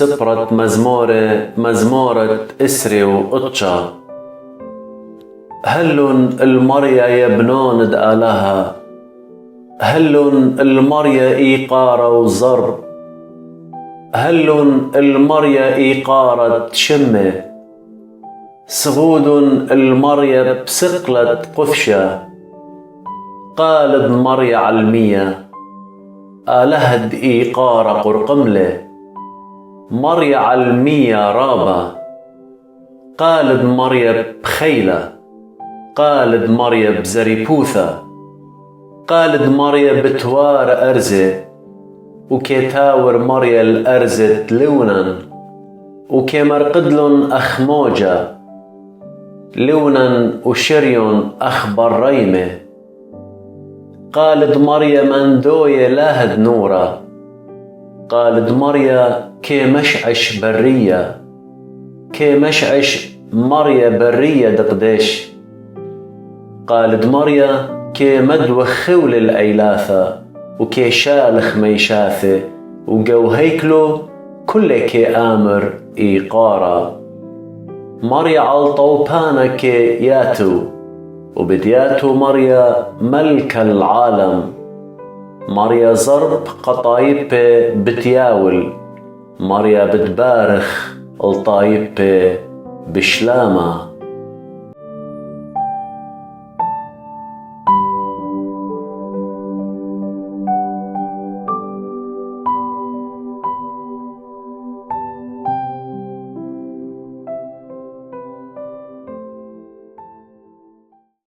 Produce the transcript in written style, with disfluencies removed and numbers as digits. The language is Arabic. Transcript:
سبرة مزمورة إسري وقطشة. هلن المريا يبنون دقالها، هلن المريا إيقارة وزر، هلن المريا إيقارة شمة، صغود المريا بسقلة قفشة. قالد مريا علمية آلهد إيقارة قرقملة، مريا علمية رابة. قالد مريا بخيلة، قالد مريا بزريبوثة، قالد مريا بتوار أرزة، وكيتاور مريا الأرزة لونا، وكيمرقدلن أخموجة لونا وشريون أخبر ريمة. قالد مريا مندوية لاهد نورة، قالد مريا كي مشعش برية، كي مشعش مريا برية دقديش. قالد مريا كي مدوخ خول الأيلاثة، وكي شالخ ميشاثة، وقو هيكلو كل كي آمر إيقارة. مريا عالطوبانة كي ياتو، وبدياتو مريا ملك العالم. مريا زرب قطايبة بتياول، مريا بتبارخ الطايبة بشلامة.